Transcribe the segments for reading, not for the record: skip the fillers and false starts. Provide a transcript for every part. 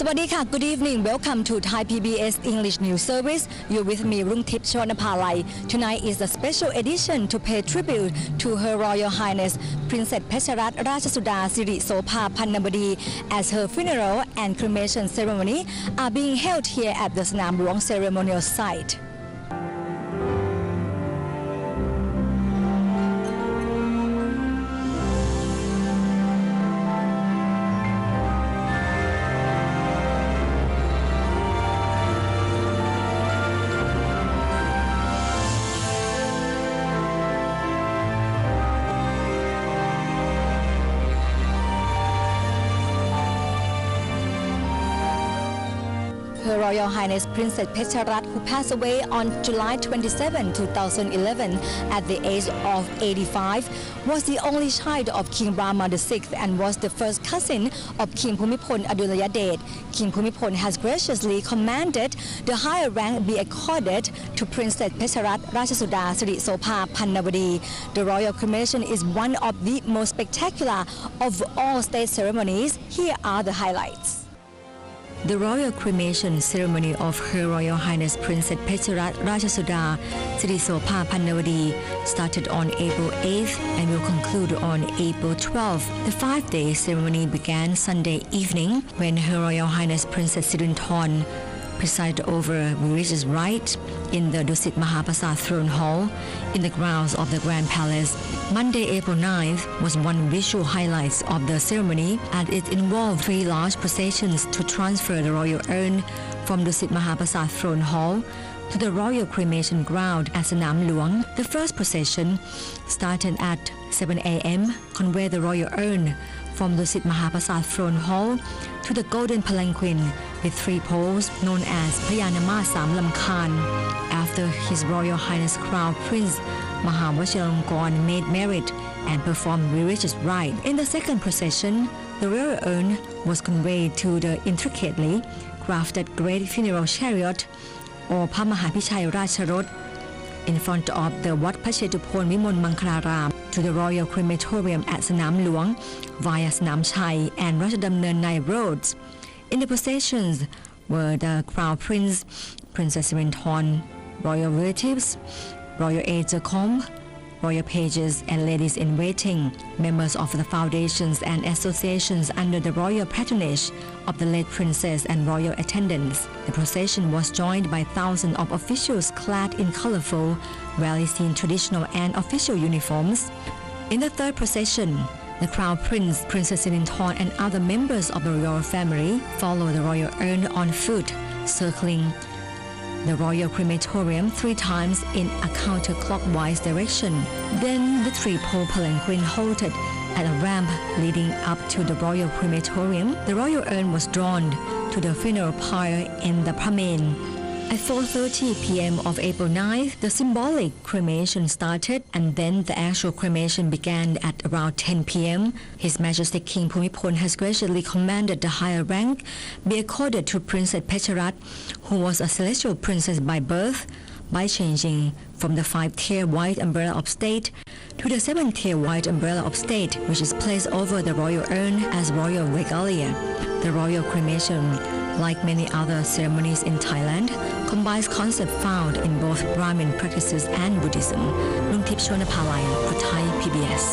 สวัสดีค่ะ Good evening. Welcome to Thai PBS English News Service. You're with me, รุ่งทิพย์ ชวนภาลัย Tonight is a special edition to pay tribute to Her Royal Highness Princess เพชรรัตนราชสุดาสิริโสภาพันนบดี as her funeral and cremation ceremony are being held here at the สนามหลวง ceremonial site. Her Royal Highness Princess เพชรรัตน์ who passed away on July 27, 2011 at the age of 85 was the only child of King Rama VI and was the first cousin of King Bhumibol Adulyadej. King Bhumibol has graciously commanded the higher rank be accorded to Princess เพชรรัตน์ราชสุดาสิริโสภาพันนบดี. The royal cremation is one of the most spectacular of all state ceremonies. Here are the highlights.The royal cremation ceremony of Her Royal Highness Princess เพชรรัตน์ราชสุดาสิริโสภาพันนวดี started on April 8th and will conclude on April 12th. The 5-day ceremony began Sunday evening when Her Royal Highness Princess Sirinthorn presided over religious rite in the Dusit Mahaprasad Throne Hall in the grounds of the Grand Palace. Monday, April 9th was one visual highlight of the ceremony and it involved 3 large processions to transfer the royal urn from Dusit Mahaprasad Throne Hall to the royal cremation ground at สนามหลวง. The first procession started at 7 a.m. conveyed the royal urn from Dusit Mahaprasad Throne Hall to the golden palanquin with 3 poles known as พญานมาศ3ลำคาญ After His Royal Highness Crown Prince Mahavajiralongkorn made merit and performed religious rite. In the second procession, the royal urn was conveyed to the intricately crafted great funeral chariot or พระมหาพิชัยราชรถ in front of the วัดพระเชตุพนวิมลมังคลาราม to the royal crematorium at สนามหลวง via สนามชัย and ราชดำเนินใน roads. In the processions were the Crown Prince, Princess Sirinthorn, royal relatives, royal aides-de-camp, royal pages and ladies in waiting, members of the foundations and associations under the royal patronage of the late princess and royal attendants. The procession was joined by thousands of officials clad in colorful, rarely seen traditional and official uniforms. In the third procession, the Crown Prince, Princess Sirinthorn and other members of the royal family follow the royal urn on foot, circling the royal crematorium 3 times in a counterclockwise direction. Then the 3-pole palanquin halted at a ramp leading up to the royal crematorium. The royal urn was drawn to the funeral pyre in the Pha Mên. At 4:30 p.m. of April 9th, the symbolic cremation started and then the actual cremation began at around 10 p.m. His Majesty King Bhumibol has graciously commanded the higher rank be accorded to Princess เพชรรัตน์ who was a celestial princess by birth, by changing from the 5-tier white umbrella of state to the 7-tier white umbrella of state, which is placed over the royal urn as royal regalia. The royal cremation, like many other ceremonies in Thailand, combines concepts found in both Brahmin practices and Buddhism. รุ่งทิพย์ ชวนภาลัย for Thai PBS.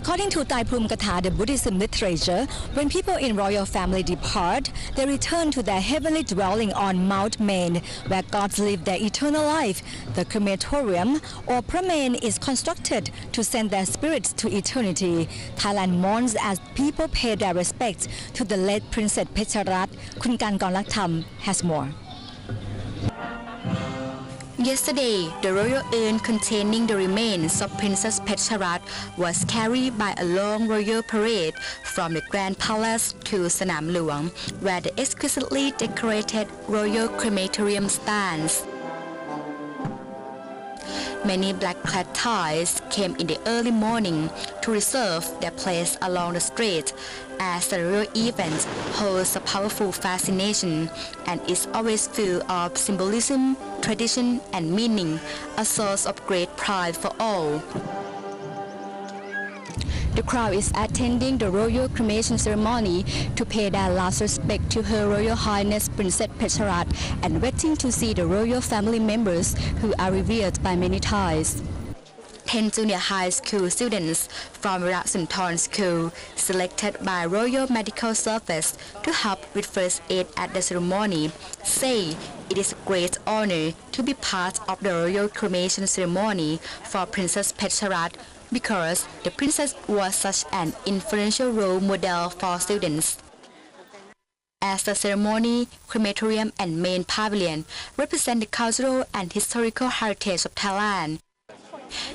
According to Thai Prumkatha, the Buddhism literature, when people in royal family depart, they return to their heavenly dwelling on Mount Main, where gods live their eternal life. The crematorium, or Pha Mên, is constructed to send their spirits to eternity. Thailand mourns as people pay their respects to the late Princess เพชรรัตน์ คุณกันกรลักษณ์ธรรม has more.Yesterday, the royal urn containing the remains of Princess เพชรรัตน์ was carried by a long royal parade from the Grand Palace to สนามหลวง where the exquisitely decorated royal crematorium stands. Many black-clad Thais came in the early morning to reserve their place along the street, as the royal event holds a powerful fascination and is always full of symbolism, tradition, and meaning, a source of great pride for all. The crowd is attending the royal cremation ceremony to pay their last respect to Her Royal Highness Princess Pecharat and waiting to see the royal family members who are revered by many Thais. 10 junior high school students from Rasunthorn School selected by Royal Medical Service to help with first aid at the ceremony say it is a great honor to be part of the royal cremation ceremony for Princess Pecharat because the princess was such an influential role model for students. As the ceremony, crematorium and main pavilion represent the cultural and historical heritage of Thailand.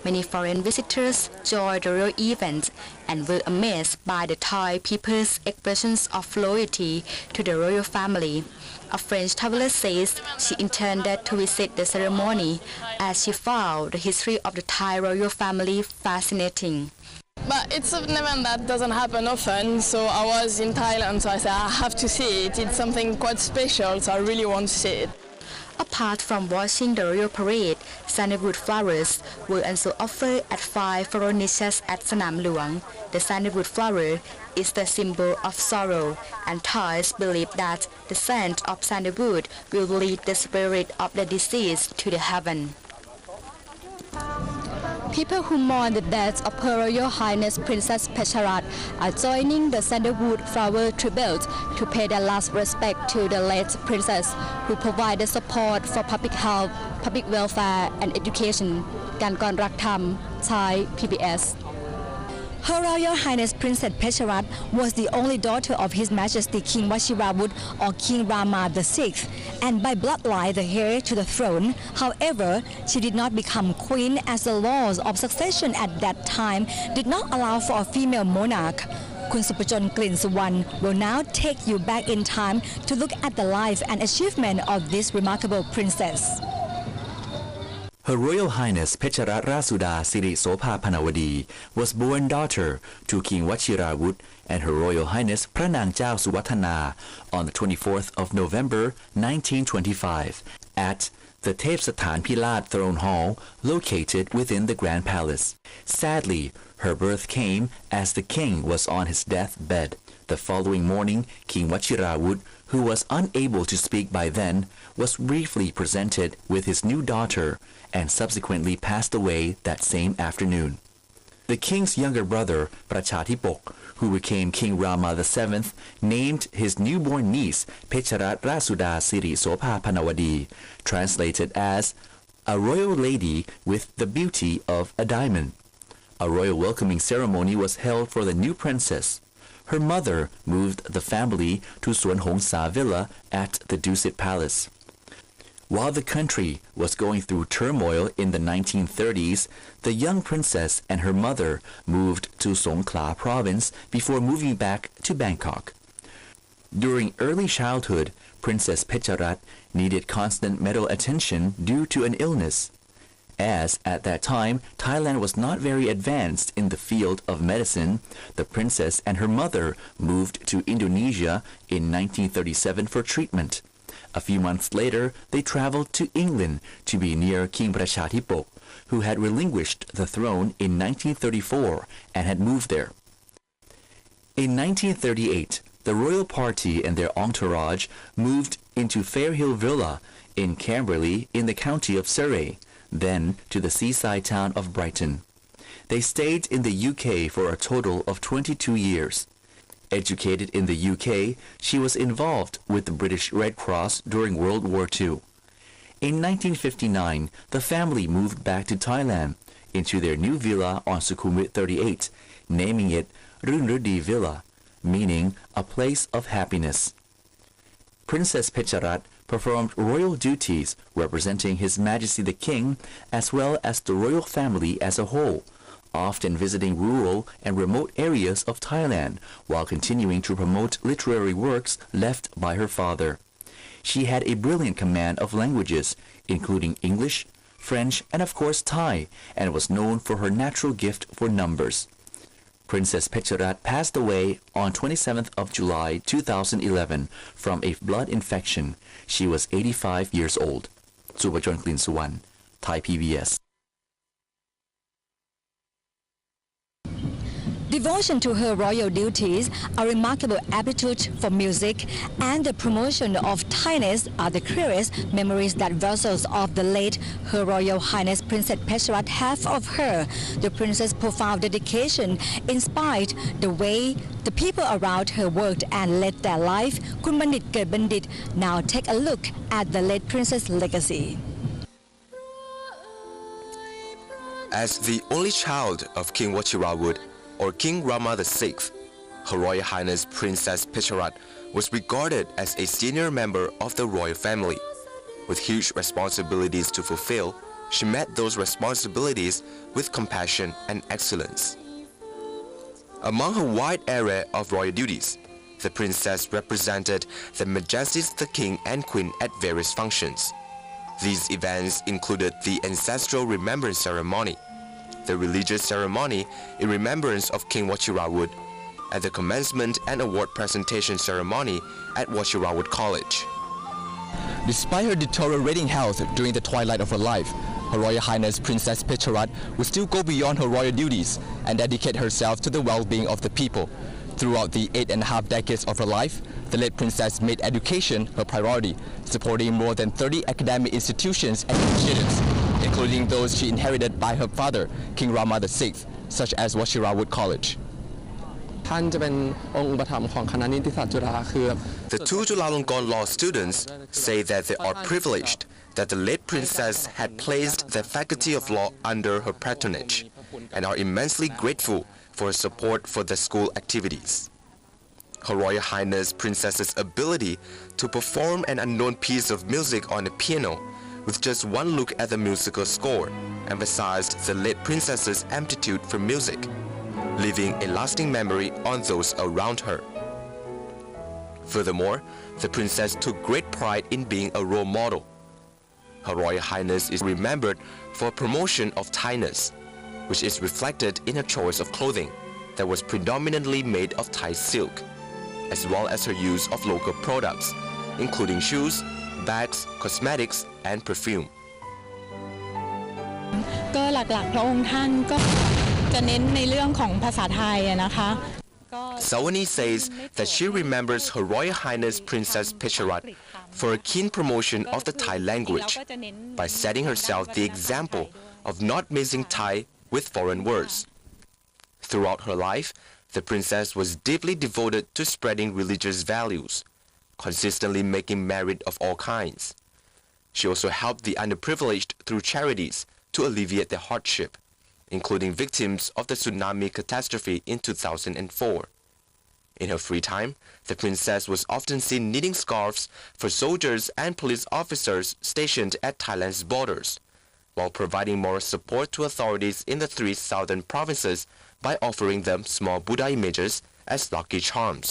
Many foreign visitors joined the royal event and were amazed by the Thai people's expressions of loyalty to the royal family. A French traveler says she intended to visit the ceremony as she found the history of the Thai royal family fascinating. But it's an event that doesn't happen often, so I was in Thailand, so I said I have to see it. It's something quite special, so I really want to see it. Apart from watching the royal parade, sandalwood flowers were also offered at 5 floral niches at Sanam Luang. The sandalwood flower is the symbol of sorrow, and Thais believe that the scent of sandalwood will lead the spirit of the deceased to the heaven. People who mourn the death of Her Royal Highness Princess Pecharat are joining the sandalwood flower tribute to pay their last respect to the late princess, who provided support for public health, public welfare, and education. การกรรักธรรม Thai PBS Her Royal Highness Princess Pecharat was the only daughter of His Majesty King Wachiravut or King Rama VI, and by bloodline the heir to the throne. However, she did not become queen as the laws of succession at that time did not allow for a female monarch. คุณสุปจนกลิ่นสุวรรณ will now take you back in time to look at the life and achievement of this remarkable princess. Her Royal Highness Pecharat Rasuda Siri Sopha Panawadi was born daughter to King Wachiravut and Her Royal Highness Pranang Chao Suwathana on the 24th of November 1925 at the Thepsathan Pilat Throne Hall located within the Grand Palace. Sadly, her birth came as the king was on his deathbed. The following morning, King Wachiravut, who was unable to speak by then, was briefly presented with his new daughter and subsequently passed away that same afternoon. The king's younger brother, Prachatipok, who became King Rama VII, named his newborn niece Pecharat Rasuda Siri Sopha Panawadi, translated as a royal lady with the beauty of a diamond. A royal welcoming ceremony was held for the new princess. Her mother moved the family to Suan Hong Sa Villa at the Dusit Palace. While the country was going through turmoil in the 1930s, the young princess and her mother moved to Songkhla province before moving back to Bangkok. During early childhood, Princess Pecharat needed constant medical attention due to an illness. As at that time, Thailand was not very advanced in the field of medicine, the princess and her mother moved to Indonesia in 1937 for treatment. A few months later, they traveled to England to be near King Prachatipok, who had relinquished the throne in 1934 and had moved there. In 1938, the royal party and their entourage moved into Fairhill Villa in Camberley in the county of Surrey, then to the seaside town of Brighton. They stayed in the UK for a total of 22 years. Educated in the UK, she was involved with the British Red Cross during World War II. In 1959, the family moved back to Thailand into their new villa on Sukhumvit 38, naming it Runrudi Villa, meaning a place of happiness. Princess Pecharat performed royal duties representing His Majesty the King as well as the royal family as a whole, often visiting rural and remote areas of Thailand while continuing to promote literary works left by her father. She had a brilliant command of languages, including English, French, and of course Thai, and was known for her natural gift for numbers. Princess Pecharat passed away on 27th of July 2011 from a blood infection. She was 85 years old. Supajon Klin Suwan, Thai PBS. devotion to her royal duties, a remarkable aptitude for music, and the promotion of Thainess are the clearest memories that vessels of the late Her Royal Highness Princess Pecharat have of her. The princess' profound dedication inspired the way the people around her worked and led their life. Kun Bandit Ket Bandit now take a look at the late princess' legacy. As the only child of King Wachirawut or King Rama VI, Her Royal Highness Princess Pecharat was regarded as a senior member of the royal family. With huge responsibilities to fulfill, she met those responsibilities with compassion and excellence. Among her wide array of royal duties, the princess represented the majesties of the king and queen at various functions. These events included the ancestral remembrance ceremony, the religious ceremony in remembrance of King Wachirawut, and the commencement and award presentation ceremony at Wachirawut College. Despite her deteriorating health during the twilight of her life, Her Royal Highness Princess Pecharat would still go beyond her royal duties and dedicate herself to the well-being of the people. Throughout the 8.5 decades of her life, the late princess made education her priority, supporting more than 30 academic institutions and initiatives, including those she inherited by her father, King Rama VI, such as Wachirawut College. ท่านจะเป็นองค์อุปถัมภ์ของคณะนิติศาสตร์จุฬาคือ The two Chulalongkorn law students say that they are privileged that the late princess had placed the faculty of law under her patronage and are immensely grateful for her support for the school activities. Her Royal Highness Princess's ability to perform an unknown piece of music on the piano with just one look at the musical score emphasized the late princess's aptitude for music, leaving a lasting memory on those around her. Furthermore, the princess took great pride in being a role model. Her Royal Highness is remembered for promotion of Thainess, which is reflected in her choice of clothing that was predominantly made of Thai silk, as well as her use of local products, including shoes, bags, cosmetics, and perfume. ก็หลักๆพระองค์ท่านก็จะเน้นในเรื่องของภาษาไทยนะคะ Sawani says that she remembers Her Royal Highness Princess Pecharat for a keen promotion of the Thai language by setting herself the example of not mixing Thai with foreign words. Throughout her life, the princess was deeply devoted to spreading religious values, consistently making merit of all kinds. She also helped the underprivileged through charities to alleviate their hardship, including victims of the tsunami catastrophe in 2004. In her free time, the princess was often seen knitting scarves for soldiers and police officers stationed at Thailand's borders, while providing moral support to authorities in the 3 southern provinces by offering them small Buddha images as lucky charms.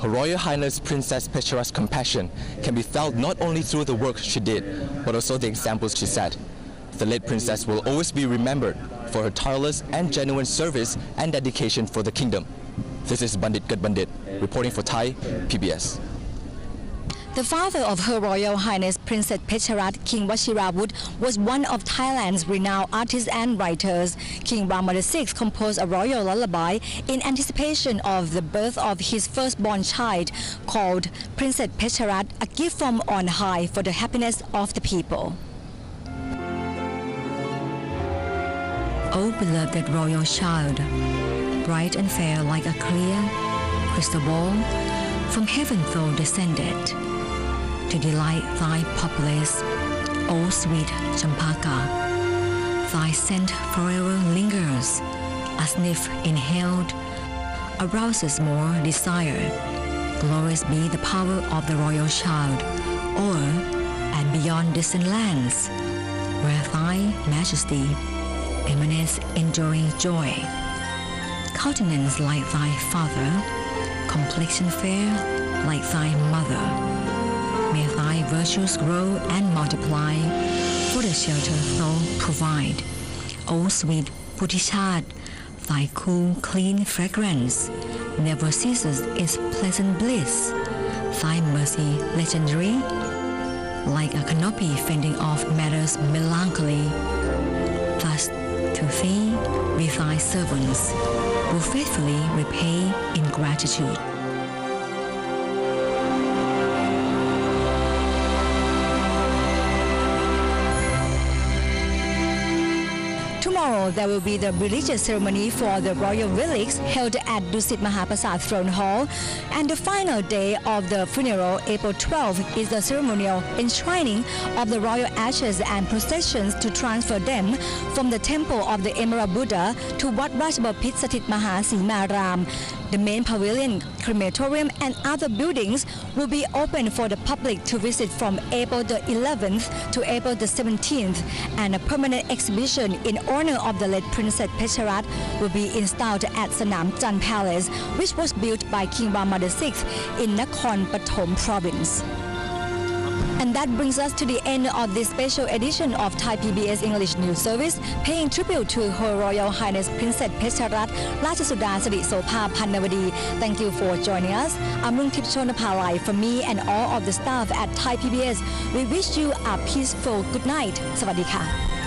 Her Royal Highness Princess Pecharat's compassion can be felt not only through the work she did, but also the examples she set. The late princess will always be remembered for her tireless and genuine service and dedication for the kingdom. This is Bandit Ket Bandit, reporting for Thai PBS. The father of Her Royal Highness Princess Pecharat, King Wachirawut, was one of Thailand's renowned artists and writers. King Rama VI composed a royal lullaby in anticipation of the birth of his firstborn child, called Princess Pecharat, a gift from on high for the happiness of the people. O beloved royal child, bright and fair like a clear crystal ball, from heaven thou descended, to delight thy populace, O sweet Champaka. Thy scent forever lingers, a sniff inhaled arouses more desire. Glorious be the power of the royal child, o'er and beyond distant lands, where thy majesty emanates enduring joy. Countenance like thy father, complexion fair like thy mother. May thy virtues grow and multiply, for the shelter thou provide. O sweet Putichat, thy cool, clean fragrance never ceases its pleasant bliss. Thy mercy legendary, like a canopy fending off matter's melancholy. Thus, to to thee with thy servants, will faithfully repay in gratitude. Tomorrow, there will be the religious ceremony for the royal relics held at Dusit Mahaprasad Throne Hall. And the final day of the funeral, April 12, is the ceremonial enshrining of the royal ashes and processions to transfer them from the temple of the Emerald Buddha to Wat Rajabapit Sathit Mahasimaram. The main pavilion, crematorium and other buildings will be open for the public to visit from April the 11th to April the 17th, and a permanent exhibition in honor of the late Princess Pecharat will be installed at Sanam Chan Palace, which was built by King Rama VI in Nakhon Pathom province. And that brings us to the end of this special edition of Thai PBS English News Service, paying tribute to Her Royal Highness Princess Pecharat Rajasuda Sri Sopha Pannavadi. Thank you for joining us. I'm Rungtip Chonapalai. From me and all of the staff at Thai PBS, we wish you a peaceful good night. สวัสดีค่ะ